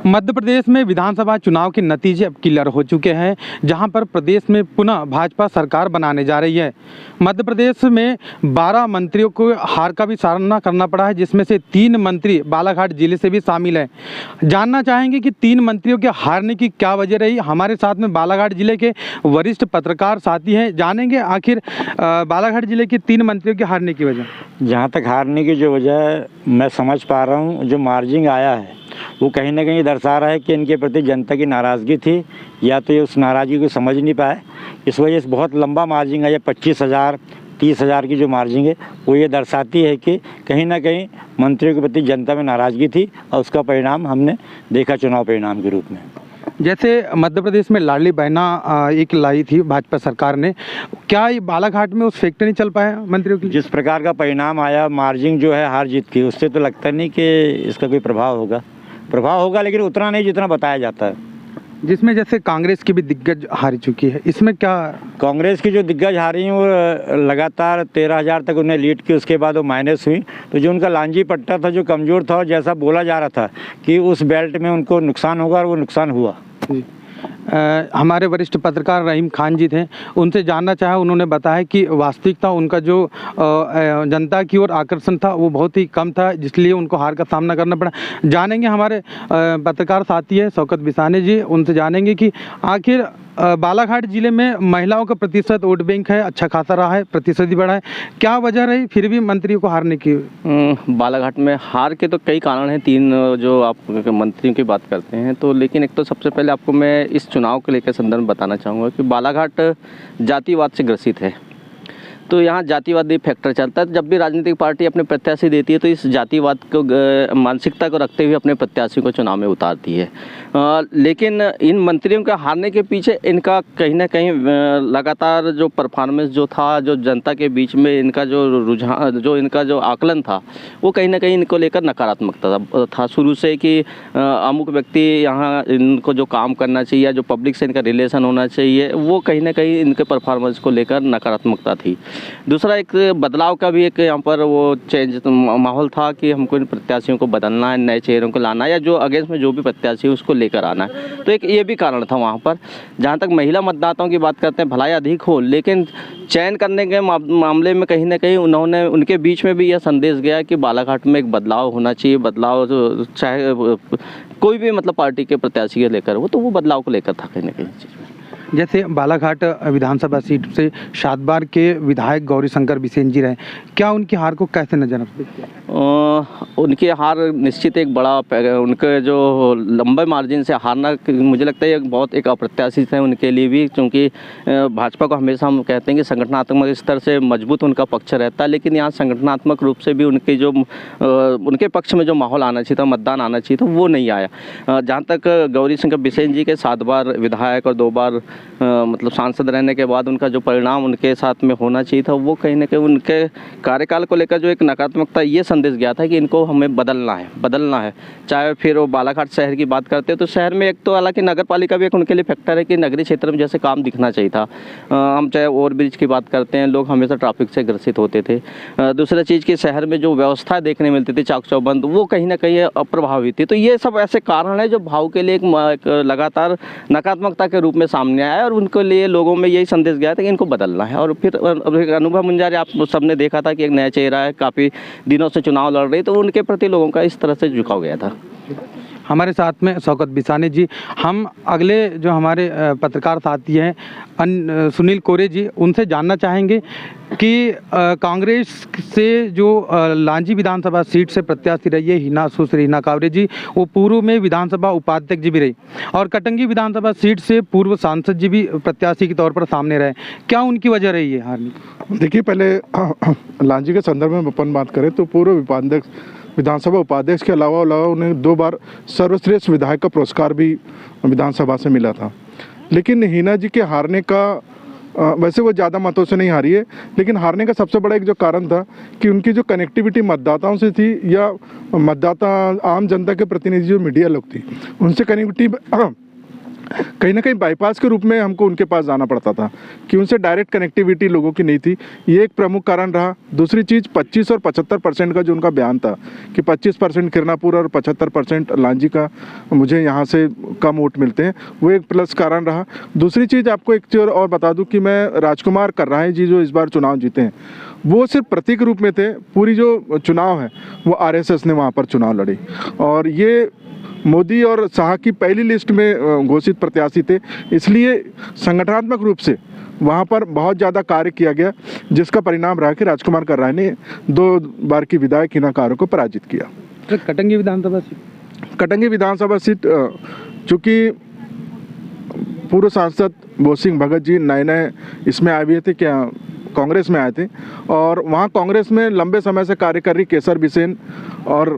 मध्य प्रदेश में विधानसभा चुनाव के नतीजे अब क्लियर हो चुके हैं, जहां पर प्रदेश में पुनः भाजपा सरकार बनाने जा रही है। मध्य प्रदेश में 12 मंत्रियों को हार का भी सामना करना पड़ा है, जिसमें से 3 मंत्री बालाघाट जिले से भी शामिल हैं। जानना चाहेंगे कि 3 मंत्रियों के हारने की क्या वजह रही। हमारे साथ में बालाघाट जिले के वरिष्ठ पत्रकार साथी हैं, जानेंगे आखिर बालाघाट जिले के 3 मंत्रियों के हारने की वजह। जहाँ तक हारने की जो वजह मैं समझ पा रहा हूँ, जो मार्जिन आया है वो कहीं ना कहीं दर्शा रहा है कि इनके प्रति जनता की नाराज़गी थी, या तो ये उस नाराज़गी को समझ नहीं पाए। इस वजह से बहुत लंबा मार्जिन है, 25,000 30,000 की जो मार्जिन है वो ये दर्शाती है कि कहीं ना कहीं मंत्रियों के प्रति जनता में नाराज़गी थी, और उसका परिणाम हमने देखा चुनाव परिणाम के रूप में। जैसे मध्य प्रदेश में लाडली बहना एक लाई थी भाजपा सरकार ने, क्या ये बालाघाट में उस फैक्टर नहीं चल पाया मंत्रियों की? जिस प्रकार का परिणाम आया, मार्जिन जो है हार जीत की, उससे तो लगता नहीं कि इसका कोई प्रभाव होगा, लेकिन उतना नहीं जितना बताया जाता है। जिसमें जैसे कांग्रेस की भी दिग्गज हार चुकी है, इसमें क्या? कांग्रेस की जो दिग्गज हारी हैं वो लगातार 13,000 तक उन्हें लीड की, उसके बाद वो माइनस हुई। तो जो उनका लांजी पट्टा था, जो कमज़ोर था और जैसा बोला जा रहा था कि उस बेल्ट में उनको नुकसान होगा, और वो नुकसान हुआ। हमारे वरिष्ठ पत्रकार रहीम खान जी थे, उनसे जानना चाहा। उन्होंने बताया कि वास्तविकता उनका जो जनता की ओर आकर्षण था वो बहुत ही कम था, जिसलिए उनको हार का सामना करना पड़ा। जानेंगे हमारे पत्रकार साथी है शौकत बिसाने जी, उनसे जानेंगे कि आखिर बालाघाट जिले में महिलाओं का प्रतिशत वोट बैंक है, अच्छा खासा रहा है, प्रतिशत भी बढ़ा है, क्या वजह रही फिर भी मंत्रियों को हारने की? बालाघाट में हार के तो कई कारण हैं। 3 जो आप मंत्रियों की बात करते हैं तो, लेकिन एक तो सबसे पहले आपको मैं इस चुनाव को लेकर संदर्भ बताना चाहूँगा कि बालाघाट जातिवाद से ग्रसित है। तो यहाँ जातिवादी फैक्टर चलता है। जब भी राजनीतिक पार्टी अपने प्रत्याशी देती है तो इस जातिवाद को मानसिकता को रखते हुए अपने प्रत्याशी को चुनाव में उतारती है। लेकिन इन मंत्रियों के हारने के पीछे इनका कहीं ना कहीं लगातार जो परफॉर्मेंस जो था, जो जनता के बीच में इनका जो रुझान, जो इनका जो आकलन था, वो कहीं ना कहीं इनको लेकर नकारात्मकता था शुरू से कि अमुक व्यक्ति यहाँ इनको जो काम करना चाहिए, जो पब्लिक से इनका रिलेशन होना चाहिए, वो कहीं ना कहीं इनके परफॉर्मेंस को लेकर नकारात्मकता थी। दूसरा एक बदलाव का भी एक यहाँ पर वो चेंज माहौल था कि हमको इन प्रत्याशियों को बदलना है, नए चेहरों को लाना है, या जो अगेंस्ट में जो भी प्रत्याशी है उसको लेकर आना है। तो एक ये भी कारण था वहाँ पर। जहाँ तक महिला मतदाताओं की बात करते हैं, भलाई अधिक हो, लेकिन चयन करने के मामले में कहीं ना कहीं उन्होंने उनके बीच में भी यह संदेश गया कि बालाघाट में एक बदलाव होना चाहिए। बदलाव जो चाहे कोई भी मतलब पार्टी के प्रत्याशी के लेकर हो, तो वो बदलाव को लेकर था कहीं ना कहीं। जैसे बालाघाट विधानसभा सीट से 7 बार के विधायक गौरीशंकर बिसेन जी रहे, क्या उनकी हार को कैसे नजर देखते हैं? उनकी हार निश्चित एक बड़ा, उनके जो लंबे मार्जिन से हारना, मुझे लगता है बहुत एक अप्रत्याशित है उनके लिए भी, क्योंकि भाजपा को हमेशा हम कहते हैं कि संगठनात्मक स्तर से मजबूत उनका पक्ष रहता है, लेकिन यहाँ संगठनात्मक रूप से भी उनके जो उनके पक्ष में जो माहौल आना चाहिए था, मतदान आना चाहिए था, वो नहीं आया। जहाँ तक गौरीशंकर बिसेन जी के 7 बार विधायक और 2 बार मतलब सांसद रहने के बाद उनका जो परिणाम उनके साथ में होना चाहिए था, वो कहीं ना कहीं उनके कार्यकाल को लेकर जो एक नकारात्मकता, ये संदेश गया था कि इनको हमें बदलना है। चाहे फिर वो बालाघाट शहर की बात करते हैं तो शहर में एक तो हालांकि नगर पालिका भी एक उनके लिए फैक्टर है कि नगरीय क्षेत्र में जैसे काम दिखना चाहिए था। हम चाहे ओवरब्रिज की बात करते हैं, लोग हमेशा ट्रैफिक से ग्रसित होते थे। दूसरा चीज़ कि शहर में जो व्यवस्था देखने मिलती थी, चाक चौबंद, वो कहीं ना कहीं अप्रभावित थी। तो ये सब ऐसे कारण है जो भाव के लिए एक लगातार नकारात्मकता के रूप में सामने आया, और उनके लिए लोगों में यही संदेश गया था कि इनको बदलना है। और फिर अनुभव मुंजारी आप सबने देखा था कि एक नया चेहरा है, काफ़ी दिनों से चुनाव लड़ रही, तो उनके प्रति लोगों का इस तरह से झुकाव गया था। हमारे साथ में शौकत बिसाने जी, हम अगले जो हमारे पत्रकार साथी हैं सुनील कोरे जी, उनसे जानना चाहेंगे कि कांग्रेस से जो लांजी विधानसभा सीट से प्रत्याशी रही है सुश्री हिना कांवरे जी, वो पूर्व में विधानसभा उपाध्यक्ष जी भी रही, और कटंगी विधानसभा सीट से पूर्व सांसद जी भी प्रत्याशी के तौर पर सामने रहे। क्या उनकी वजह रही है हारने? देखिए, पहले लांजी के संदर्भ में अपन बात करें तो पूर्व विधानसभा उपाध्यक्ष के अलावा उन्हें 2 बार सर्वश्रेष्ठ विधायक का पुरस्कार भी विधानसभा से मिला था। लेकिन हिना जी के हारने का, वैसे वो ज़्यादा मतों से नहीं हारी है, लेकिन हारने का सबसे बड़ा एक जो कारण था कि उनकी जो कनेक्टिविटी मतदाताओं से थी, या मतदाता आम जनता के प्रतिनिधि जो मीडिया लोग थी, उनसे कनेक्टिविटी कहीं ना कहीं बाईपास के रूप में हमको उनके पास जाना पड़ता था कि उनसे डायरेक्ट कनेक्टिविटी लोगों की नहीं थी। ये एक प्रमुख कारण रहा। दूसरी चीज़ 25 और 75% का जो उनका बयान था कि 25% किरनापुर और 75% लांजी का मुझे यहाँ से कम वोट मिलते हैं, वो एक प्लस कारण रहा। दूसरी चीज़ आपको एक चीज़ और बता दूँ कि मैं राजकुमार कर्राहे जी जो इस बार चुनाव जीते हैं वो सिर्फ प्रतीक रूप में थे। पूरी जो चुनाव है वो आरएसएस ने वहाँ पर चुनाव लड़ी और ये मोदी और शाह की पहली लिस्ट में घोषित प्रत्याशी थे, इसलिए संगठनात्मक रूप से वहाँ पर बहुत ज़्यादा कार्य किया गया, जिसका परिणाम रहा कि राजकुमार कर्राहे ने 2 बार की विधायक हिनाकारों को पराजित किया। तो कटंगी विधानसभा सीट चूँकि पूर्व सांसद बोध सिंह भगत जी नए इसमें आए हुए थे, क्या कांग्रेस में आए थे, और वहाँ कांग्रेस में लंबे समय से कार्य कर रही केसर बिसेन और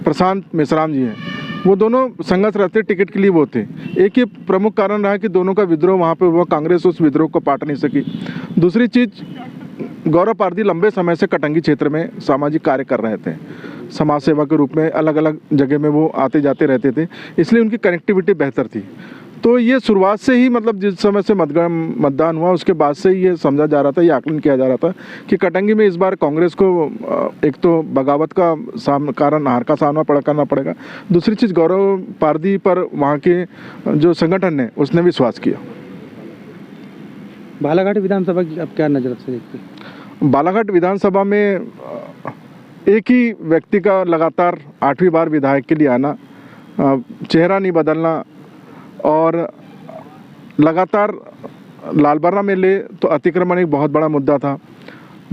प्रशांत मेश्राम जी हैं, वो दोनों संघर्ष रहते टिकट के लिए वो थे। एक ही प्रमुख कारण रहा कि दोनों का विद्रोह वहाँ पे हुआ, कांग्रेस उस विद्रोह को पाट नहीं सकी। दूसरी चीज़, गौरव पारदी लंबे समय से कटंगी क्षेत्र में सामाजिक कार्य कर रहे थे, समाज सेवा के रूप में अलग अलग जगह में वो आते जाते रहते थे, इसलिए उनकी कनेक्टिविटी बेहतर थी। तो ये शुरुआत से ही मतलब जिस समय से मतदान हुआ उसके बाद से ही ये समझा जा रहा था, ये आकलन किया जा रहा था कि कटंगी में इस बार कांग्रेस को एक तो बगावत का कारण हार का सामना करना पड़ेगा। दूसरी चीज़, गौरव पारदी पर वहाँ के जो संगठन ने उसने विश्वास किया। बालाघाट विधानसभा की अब क्या नज़र से देखते हैं? बालाघाट विधानसभा में एक ही व्यक्ति का लगातार 8वीं बार विधायक के लिए आना, चेहरा नहीं बदलना और लगातार लालबर्रा में ले तो अतिक्रमण एक बहुत बड़ा मुद्दा था।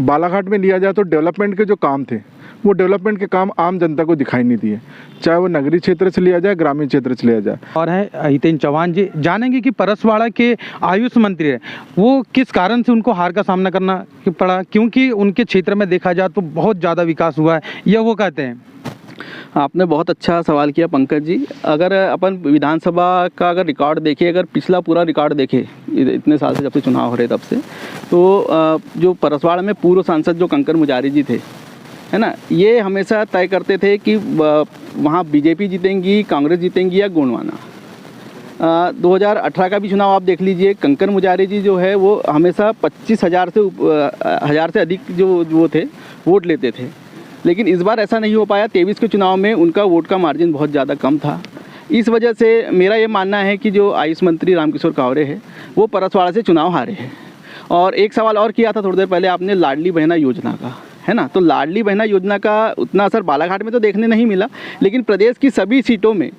बालाघाट में लिया जाए तो डेवलपमेंट के जो काम थे वो डेवलपमेंट के काम आम जनता को दिखाई नहीं दिए, चाहे वो नगरीय क्षेत्र से लिया जाए, ग्रामीण क्षेत्र से लिया जाए। और है हितेन चौहान जी, जानेंगे कि परसवाड़ा के आयुष मंत्री है वो किस कारण से उनको हार का सामना करना पड़ा, क्योंकि उनके क्षेत्र में देखा जाए तो बहुत ज़्यादा विकास हुआ है, यह वो कहते हैं। आपने बहुत अच्छा सवाल किया पंकज जी। अगर अपन विधानसभा का अगर रिकॉर्ड देखें, अगर पिछला पूरा रिकॉर्ड देखें इतने साल से जब से चुनाव हो रहे तब से, तो जो परसवाड़ा में पूर्व सांसद जो कंकर मुजारी जी थे, है ना, ये हमेशा तय करते थे कि वहाँ बीजेपी जीतेंगी, कांग्रेस जीतेंगी या गोंडवाना। 2018 का भी चुनाव आप देख लीजिए, कंकर मुजारी जी जो है वो हमेशा 25,000 से अधिक जो वो थे वोट लेते थे, लेकिन इस बार ऐसा नहीं हो पाया। 23 के चुनाव में उनका वोट का मार्जिन बहुत ज़्यादा कम था। इस वजह से मेरा ये मानना है कि जो आयुष मंत्री रामकिशोर कावरे है वो परसवाड़ा से चुनाव हारे हैं। और एक सवाल और किया था थोड़ी देर पहले आपने लाडली बहना योजना का, है ना, तो लाडली बहना योजना का उतना असर बालाघाट में तो देखने नहीं मिला, लेकिन प्रदेश की सभी सीटों में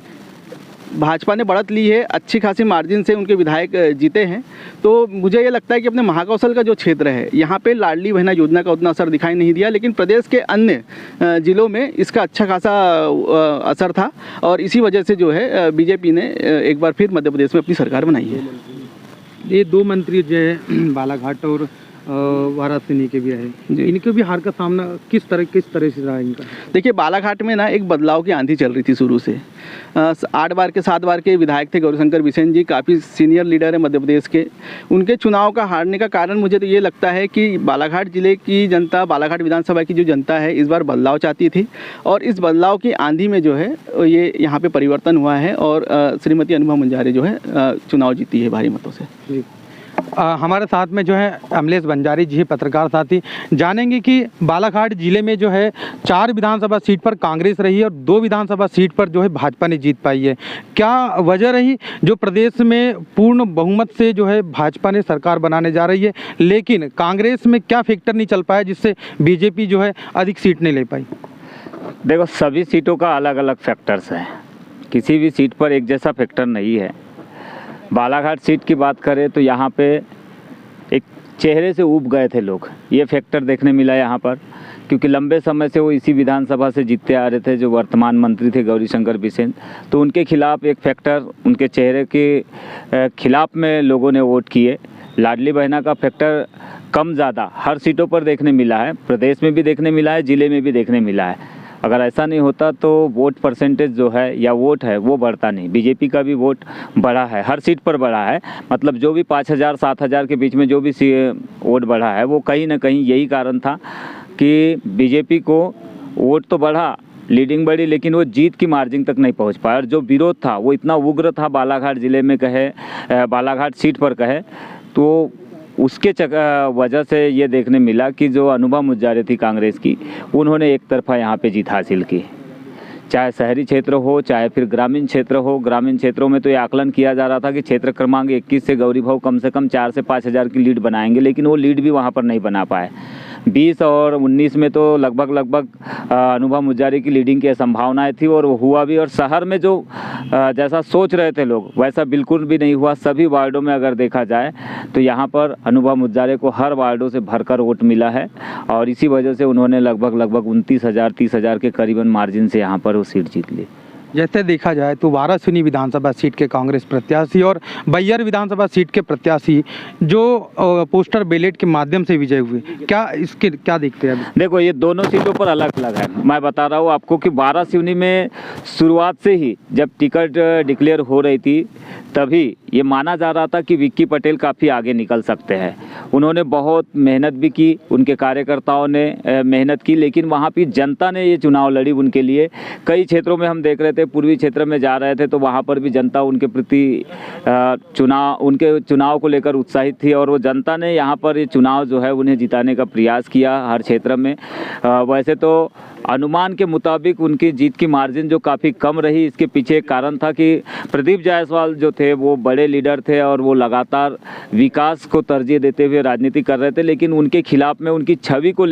भाजपा ने बढ़त ली है, अच्छी खासी मार्जिन से उनके विधायक जीते हैं। तो मुझे ये लगता है कि अपने महाकौशल का जो क्षेत्र है यहाँ पे लाडली बहना योजना का उतना असर दिखाई नहीं दिया, लेकिन प्रदेश के अन्य जिलों में इसका अच्छा खासा असर था और इसी वजह से जो है बीजेपी ने एक बार फिर मध्य प्रदेश में अपनी सरकार बनाई है। ये 2 मंत्री जो है बालाघाट और वाराणसी के भी है, इनके भी हार का सामना किस तरह से रहा इनका? देखिए, बालाघाट में ना एक बदलाव की आंधी चल रही थी शुरू से। 8 बार के 7 बार के विधायक थे गौरीशंकर बिसेन जी, काफ़ी सीनियर लीडर है मध्य प्रदेश के। उनके चुनाव का हारने का कारण मुझे तो ये लगता है कि बालाघाट जिले की जनता, बालाघाट विधानसभा की जो जनता है इस बार बदलाव चाहती थी और इस बदलाव की आंधी में जो है ये यहाँ पे परिवर्तन हुआ है और श्रीमती अनुभा मुंजारे जो है चुनाव जीती है भारी मतों से। हमारे साथ में जो है अमलेश बंजारी जी पत्रकार साथी, जानेंगे कि बालाघाट जिले में जो है 4 विधानसभा सीट पर कांग्रेस रही है और 2 विधानसभा सीट पर जो है भाजपा ने जीत पाई है। क्या वजह रही जो प्रदेश में पूर्ण बहुमत से जो है भाजपा ने सरकार बनाने जा रही है, लेकिन कांग्रेस में क्या फैक्टर नहीं चल पाया जिससे बीजेपी जो है अधिक सीट नहीं ले पाई? देखो, सभी सीटों का अलग अलग फैक्टर्स है, किसी भी सीट पर एक जैसा फैक्टर नहीं है। बालाघाट सीट की बात करें तो यहाँ पे एक चेहरे से ऊब गए थे लोग, ये फैक्टर देखने मिला यहाँ पर, क्योंकि लंबे समय से वो इसी विधानसभा से जीतते आ रहे थे। जो वर्तमान मंत्री थे गौरीशंकर बिसेन, तो उनके खिलाफ एक फैक्टर, उनके चेहरे के खिलाफ में लोगों ने वोट किए। लाडली बहना का फैक्टर कम ज़्यादा हर सीटों पर देखने मिला है, प्रदेश में भी देखने मिला है, ज़िले में भी देखने मिला है। अगर ऐसा नहीं होता तो वोट परसेंटेज जो है या वोट है वो बढ़ता नहीं। बीजेपी का भी वोट बढ़ा है, हर सीट पर बढ़ा है, मतलब जो भी 5,000-7,000 के बीच में जो भी वोट बढ़ा है वो कहीं ना कहीं यही कारण था कि बीजेपी को वोट तो बढ़ा लीडिंग बढ़ी, लेकिन वो जीत की मार्जिन तक नहीं पहुंच पाया। और जो विरोध था वो इतना उग्र था बालाघाट ज़िले में बालाघाट सीट पर तो उसके वजह से ये देखने मिला कि जो अनुभा मुजारे थी कांग्रेस की, उन्होंने एक तरफा यहाँ पे जीत हासिल की। चाहे शहरी क्षेत्र हो चाहे फिर ग्रामीण क्षेत्र हो, ग्रामीण क्षेत्रों में तो ये आकलन किया जा रहा था कि क्षेत्र क्रमांक 21 से गौरी भाऊ कम से कम 4 से 5 हज़ार की लीड बनाएंगे, लेकिन वो लीड भी वहाँ पर नहीं बना पाए। 20 और 19 में तो लगभग अनुभा मुजारे की लीडिंग की संभावनाएं थी और वो हुआ भी। और शहर में जो जैसा सोच रहे थे लोग वैसा बिल्कुल भी नहीं हुआ। सभी वार्डों में अगर देखा जाए तो यहाँ पर अनुभा मुजारे को हर वार्डों से भरकर वोट मिला है और इसी वजह से उन्होंने लगभग 29,000 30,000 के करीबन मार्जिन से यहाँ पर वो सीट जीत ली। जैसे देखा जाए तो वारासिनी विधानसभा सीट के कांग्रेस प्रत्याशी और बैहर विधानसभा सीट के प्रत्याशी जो पोस्टर बैलेट के माध्यम से विजय हुए, क्या देखते हैं? देखो, ये दोनों सीटों पर अलग अलग है। मैं बता रहा हूँ आपको कि वारासिनी में शुरुआत से ही जब टिकट डिक्लेयर हो रही थी तभी ये माना जा रहा था कि विक्की पटेल काफ़ी आगे निकल सकते हैं। उन्होंने बहुत मेहनत भी की, उनके कार्यकर्ताओं ने मेहनत की, लेकिन वहाँ की जनता ने ये चुनाव लड़ी उनके लिए। कई क्षेत्रों में हम देख रहे थे, पूर्वी क्षेत्र में जा रहे थे तो वहाँ पर भी जनता उनके प्रति उनके चुनाव को लेकर उत्साहित थी और वो जनता ने यहाँ पर ये चुनाव जो है उन्हें जिताने का प्रयास किया हर क्षेत्र में। वैसे तो अनुमान के मुताबिक उनकी जीत की मार्जिन जो काफ़ी कम रही, इसके पीछे एक कारण था कि प्रदीप जायसवाल जो थे वो बड़े लीडर थे और वो लगातार विकास को तरजीह देते हुए राजनीति कर रहे थे, लेकिन उनके खिलाफ में उनकी छवि को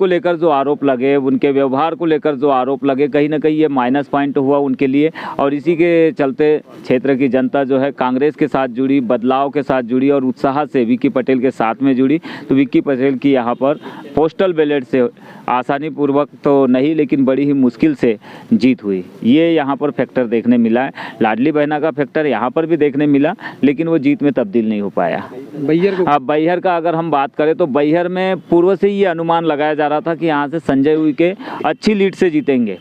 लेकर जो आरोप लगे, उनके व्यवहार को लेकर जो आरोप लगे, कहीं ना कहीं ये माइनस पॉइंट हुआ उनके लिए। और इसी के चलते क्षेत्र की जनता जो है कांग्रेस के साथ जुड़ी, बदलाव के साथ जुड़ी और उत्साह से विक्की पटेल के साथ में जुड़ी। तो विक्की पटेल की यहाँ पर पोस्टल बैलेट से आसानी पूर्वक तो नहीं लेकिन बड़ी ही मुश्किल से जीत हुई। ये यहाँ पर फैक्टर देखने मिला है। लाडली बहना का फैक्टर यहाँ पर भी देखने मिला, लेकिन वो जीत में तब्दील नहीं हो पाया। बैहर का अगर हम बात करें तो बैहर में पूर्व से ये अनुमान लगाया जा रहा था कि यहाँ से संजय उइके अच्छी लीड से जीतेंगे,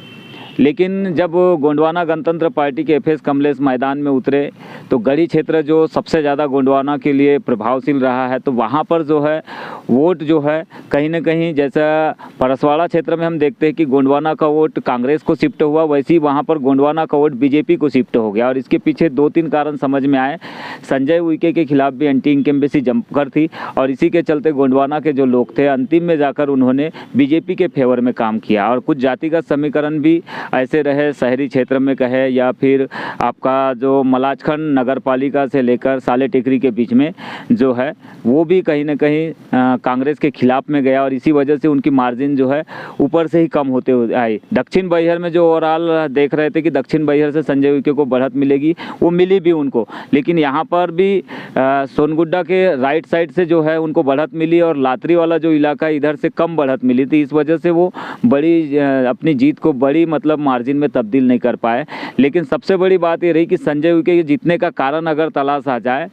लेकिन जब गोंडवाना गणतंत्र पार्टी के एफएस कमलेश मैदान में उतरे तो गढ़ी क्षेत्र जो सबसे ज़्यादा गोंडवाना के लिए प्रभावशील रहा है, तो वहाँ पर जो है वोट जो है कहीं ना कहीं, जैसा परसवाड़ा क्षेत्र में हम देखते हैं कि गोंडवाना का वोट कांग्रेस को शिफ्ट हुआ, वैसे ही वहाँ पर गोंडवाना का वोट बीजेपी को शिफ्ट हो गया। और इसके पीछे 2-3 कारण समझ में आए। संजय उइके के खिलाफ भी एंटी इनकम्बेंसी जमकर थी और इसी के चलते गोंडवाना के जो लोग थे अंतिम में जाकर उन्होंने बीजेपी के फेवर में काम किया। और कुछ जातिगत समीकरण भी ऐसे रहे, शहरी क्षेत्र में कहे या फिर आपका जो मलाजखंड नगर पालिका से लेकर साले टेकरी के बीच में जो है वो भी कहीं ना कहीं कांग्रेस के खिलाफ में गया और इसी वजह से उनकी मार्जिन जो है ऊपर से ही कम होते आई। दक्षिण बैहर में जो ओवरऑल देख रहे थे कि दक्षिण बैहर से संजय उइके को बढ़त मिलेगी, वो मिली भी उनको, लेकिन यहाँ पर भी सोनगुड्डा के राइट साइड से जो है उनको बढ़त मिली और लातरी वाला जो इलाका इधर से कम बढ़त मिली थी। इस वजह से वो बड़ी अपनी जीत को बड़ी मतलब मार्जिन में तब्दील नहीं कर पाए। लेकिन सबसे बड़ी बात ये रही कि संजय उइके जीतने का कारण अगर तलाशा जाए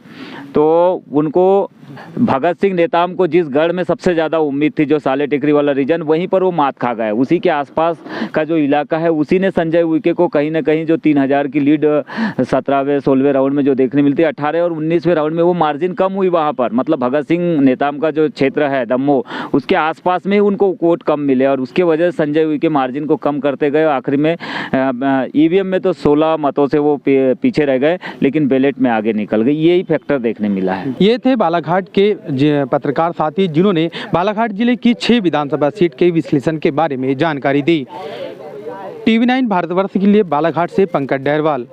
तो उनको भगत सिंह नेताम को जिस गढ़ में सबसे ज़्यादा उम्मीद थी, जो साले टेकरी वाला रीजन, वहीं पर वो मात खा गए। उसी के आसपास का जो इलाका है उसी ने संजय उइके को कहीं ना कहीं जो 3000 की लीड 17वें 16वें राउंड में जो देखने मिलती है, 18 और 19वें राउंड में वो मार्जिन कम हुई वहाँ पर। मतलब भगत सिंह नेताम का जो क्षेत्र है दमोह, उसके आसपास में ही उनको वोट कम मिले और उसके वजह से संजय उइके मार्जिन को कम करते गए। आखिर में ईवीएम में तो 16 मतों से वो पीछे रह गए, लेकिन बैलेट में आगे निकल गए। यही फैक्टर देखने मिला है। ये थे बालाघाट के पत्रकार साथी जिन्होंने बालाघाट जिले की 6 विधानसभा सीट के विश्लेषण के बारे में जानकारी दी। TV9 भारतवर्ष के लिए बालाघाट से पंकज डहरवाल।